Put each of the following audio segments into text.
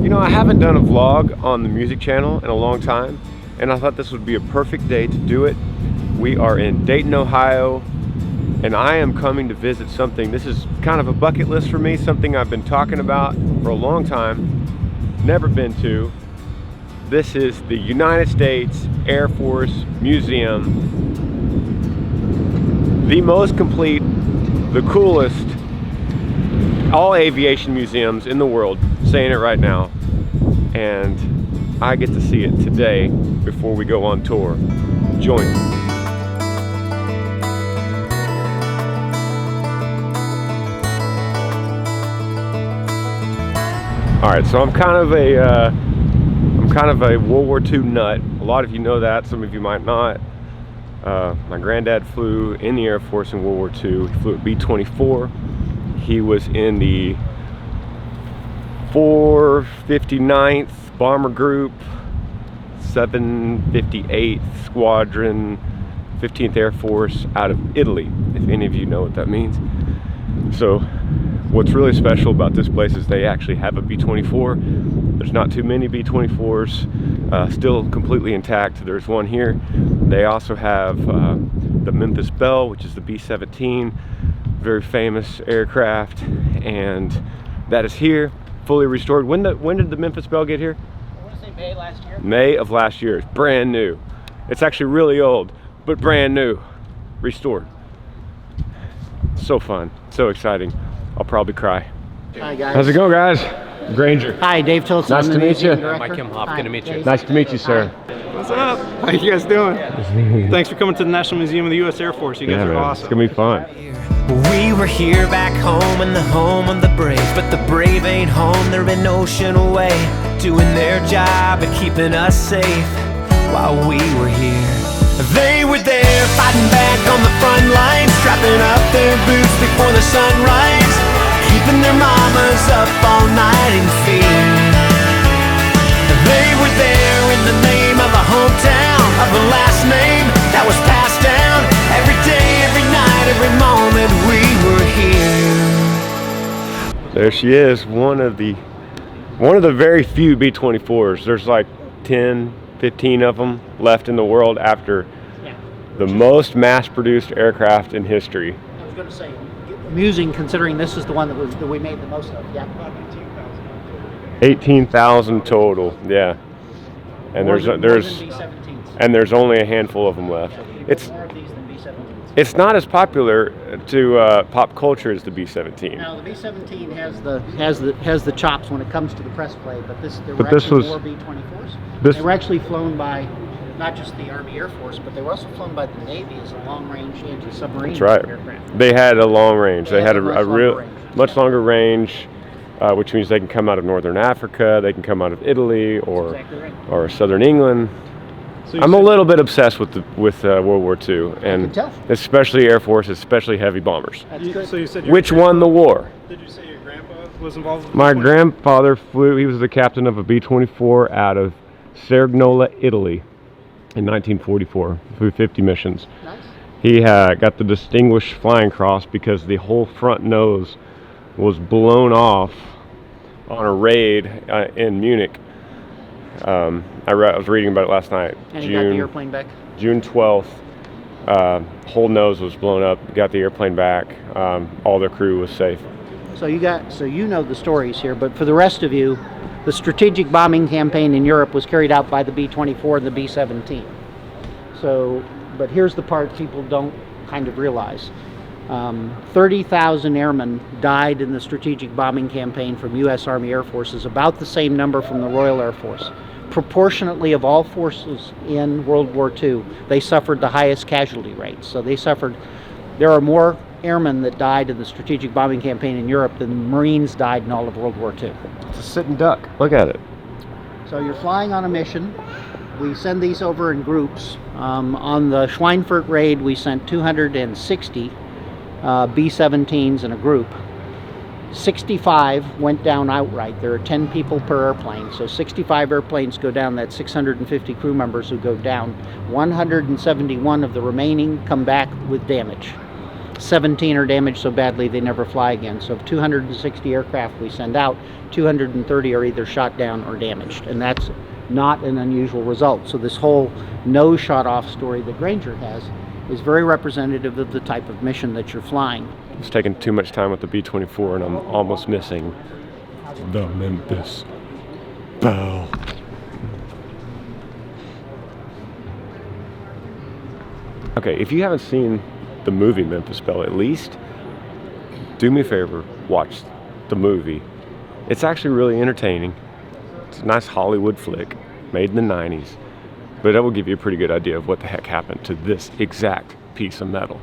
You know, I haven't done a vlog on the music channel in a long time, and I thought this would be a perfect day to do it. We are in Dayton, Ohio, and I am coming to visit something. This is kind of a bucket list for me, something I've been talking about for a long time, never been to. This is the United States Air Force Museum. The most complete, the coolest, all aviation museums in the world, saying it right now. And I get to see it today before we go on tour. Join me. All right, so I'm kind of a World War II nut. A lot of you know that, some of you might not. My granddad flew in the Air Force in World War II. He flew at B-24. He was in the 459th Bomber Group, 758th Squadron, 15th Air Force out of Italy, if any of you know what that means. So what's really special about this place is they actually have a B-24. There's not too many B-24s, still completely intact. There's one here. They also have the Memphis Belle, which is the B-17, very famous aircraft, and that is here, fully restored. When did the Memphis Belle get here? I want to say May last year. May of last year. It's brand new. It's actually really old, but brand new, restored. So fun, so exciting. I'll probably cry. Hi guys. How's it going, guys? Granger. Hi, Dave Tilson. Nice to meet you. Mike Kimhoff, good to meet you. Nice to meet you, sir. What's up? How you guys doing? Thanks for coming to the National Museum of the U.S. Air Force. You guys are awesome. It's gonna be fun. We were here back home in the home of the brave, but the brave ain't home, they're an ocean away, doing their job and keeping us safe while we were here. They were there fighting back on the front lines, strapping up their boots before the sunrise, keeping their mamas up all night in fear. They were there in the name of a hometown, of a last name that was passed down every day, every night, every moment we were here. There she is, one of the very few B-24s. There's like 10, 15 of them left in the world after the most mass-produced aircraft in history. I was going to say, amusing considering this is the one that we made the most of. Yeah. 18,000 total. Yeah. And More than B-17s. and there's only a handful of them left. So It's more of these than B-17s. it's not as popular to pop culture as the B-17. Now the B-17 has the chops when it comes to the press play, but This more B-24s. They were actually flown by not just the Army Air Force, but they were also flown by the Navy as a long-range anti-submarine aircraft. They had a long range. They had a much longer longer range, which means they can come out of northern Africa, they can come out of Italy, or southern England. So I'm a little bit obsessed with World War II, and tell. especially Air Force, especially heavy bombers, That's good. So you said which won the war. Did you say your grandpa was involved with My this one? grandfather flew. He was the captain of a B-24 out of Cerignola, Italy, in 1944. Flew 50 missions. Nice. He got the Distinguished Flying Cross because the whole front nose was blown off on a raid in Munich. I was reading about it last night. And he got the airplane back? June 12th. Whole nose was blown up. Got the airplane back. All the crew was safe. So you know the stories here, but for the rest of you, the strategic bombing campaign in Europe was carried out by the B-24 and the B-17. So, but here's the part people don't kind of realize. 30,000 airmen died in the strategic bombing campaign from U.S. Army Air Forces, about the same number from the Royal Air Force. Proportionately of all forces in World War II, they suffered the highest casualty rates. So there are more airmen that died in the strategic bombing campaign in Europe than Marines died in all of World War II. It's a sitting duck. Look at it. So you're flying on a mission. We send these over in groups. On the Schweinfurt raid, we sent 260 B-17s in a group. 65 went down outright. There are 10 people per airplane, so 65 airplanes go down. That's 650 crew members who go down. 171 of the remaining come back with damage. 17 are damaged so badly they never fly again. So of 260 aircraft we send out, 230 are either shot down or damaged, and that's not an unusual result. So this whole no shot off story that Granger has is very representative of the type of mission that you're flying. It's taking too much time with the B-24 and I'm almost missing the Memphis Belle. Okay, if you haven't seen the movie Memphis Belle, at least do me a favor, watch the movie. It's actually really entertaining. It's a nice Hollywood flick made in the 90s, but it will give you a pretty good idea of what the heck happened to this exact piece of metal.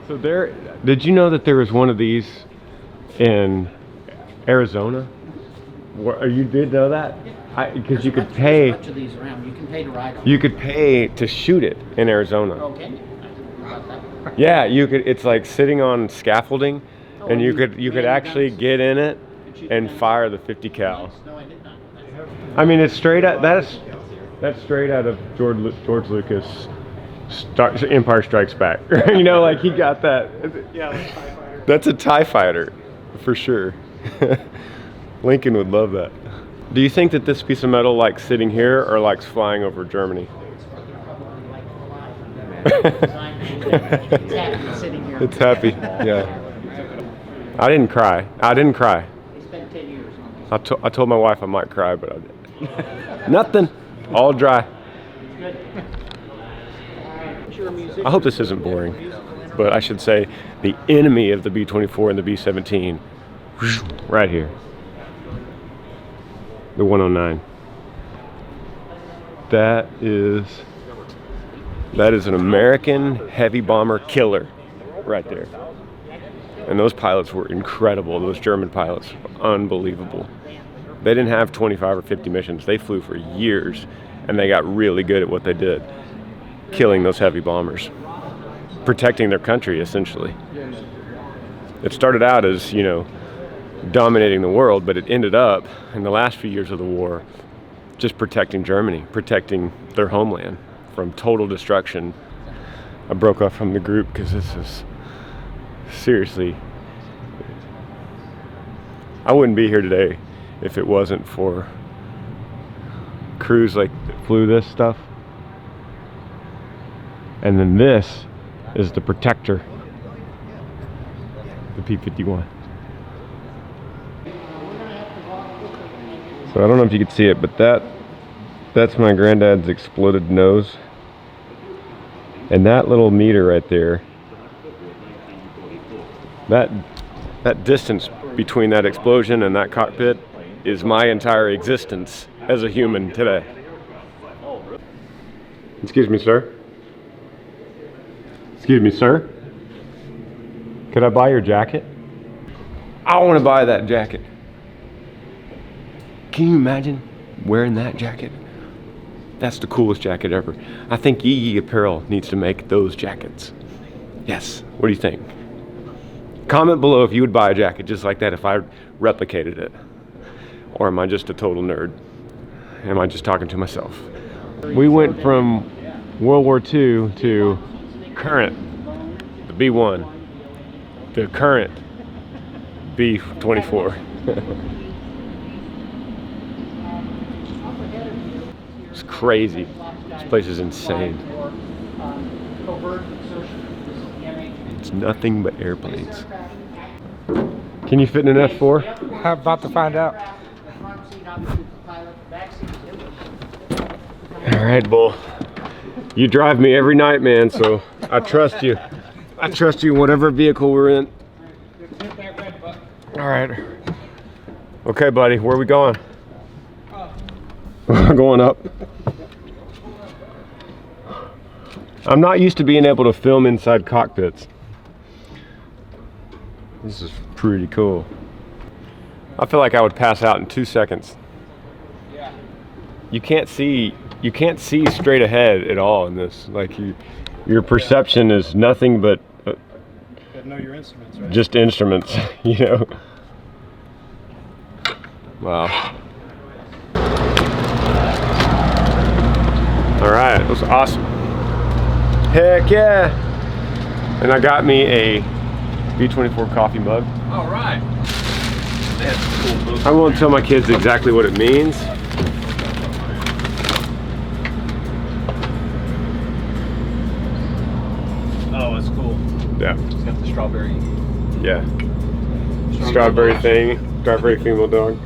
So did you know that there was one of these in Arizona? You did know that? Because you could pay. There's a bunch of these around. You can pay to ride them. You could pay to shoot it in Arizona. Okay. I didn't know about that. Yeah, you could. It's like sitting on scaffolding, and you could actually get in it and fire the 50 cal. No, I did not. I mean, it's straight out. That's straight out of George Lucas. Empire Strikes Back. You know, like he got that. Yeah, that's a TIE fighter. That's a TIE fighter, for sure. Lincoln would love that. Do you think that this piece of metal likes sitting here or likes flying over Germany? It's happy sitting here. It's happy, yeah. I didn't cry. He spent 10 years on this. I told my wife I might cry, but I didn't. Nothing. All dry. Good. I hope this isn't boring, but I should say the enemy of the B-24 and the B-17, right here. The 109. That is an American heavy bomber killer right there. And those pilots were incredible. Those German pilots, unbelievable. They didn't have 25 or 50 missions. They flew for years, and they got really good at what they did, killing those heavy bombers, protecting their country, essentially. It started out as, you know, dominating the world, but it ended up, in the last few years of the war, just protecting Germany, protecting their homeland from total destruction. I broke off from the group because this is seriously, I wouldn't be here today if it wasn't for crews like that flew this stuff. And then this is the protector, the P-51. So I don't know if you can see it, but that's my granddad's exploded nose. And that little meter right there, that distance between that explosion and that cockpit is my entire existence as a human today. Excuse me, sir. Excuse me, sir. Could I buy your jacket? I want to buy that jacket. Can you imagine wearing that jacket? That's the coolest jacket ever. I think Yee Apparel needs to make those jackets. Yes. What do you think? Comment below if you would buy a jacket just like that if I replicated it. Or am I just a total nerd? Am I just talking to myself? We went from World War II to current, the B-1, the current B-24. It's crazy. This place is insane. It's nothing but airplanes. Can you fit in an F4? I'm about to find out. All right, Bull. You drive me every night, man, so I trust you. I trust you whatever vehicle we're in. All right. Okay, buddy, where are we going? We're going up. I'm not used to being able to film inside cockpits. This is pretty cool. I feel like I would pass out in 2 seconds. Yeah. You can't see straight ahead at all in this. Like your perception is nothing but Know your instruments, right? just instruments, you know. Wow. All right, that was awesome. Heck yeah. And I got me a B24 coffee mug. All right. That's cool. I won't tell my kids exactly what it means. Oh, that's cool. Yeah. It's got the strawberry. Yeah. Strawberry thing. Strawberry female dog.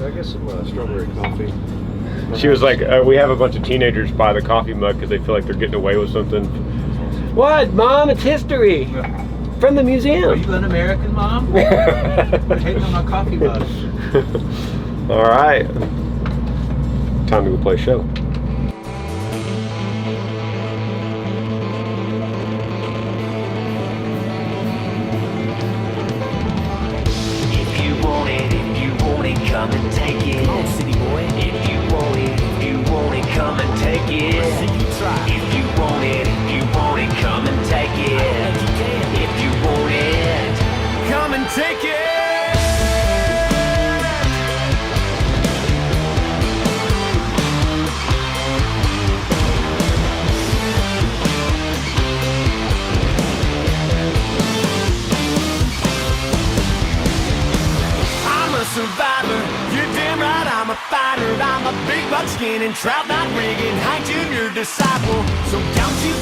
I guess some strawberry coffee. She was like, we have a bunch of teenagers buy the coffee mug because they feel like they're getting away with something. What, Mom? It's history from the Are museum. you an American, Mom? You're hating on my coffee mug. All right. Time to go play a show. If you want it, come and take it. Come on, city boy. If you want it, come and take it. If you want it, come and take it. If you want it, come and take it. I'm a survivor, you're damn right I'm a fighter. I'm a big buckskin and trout knot rigging, Hank Jr. disciple. So don't you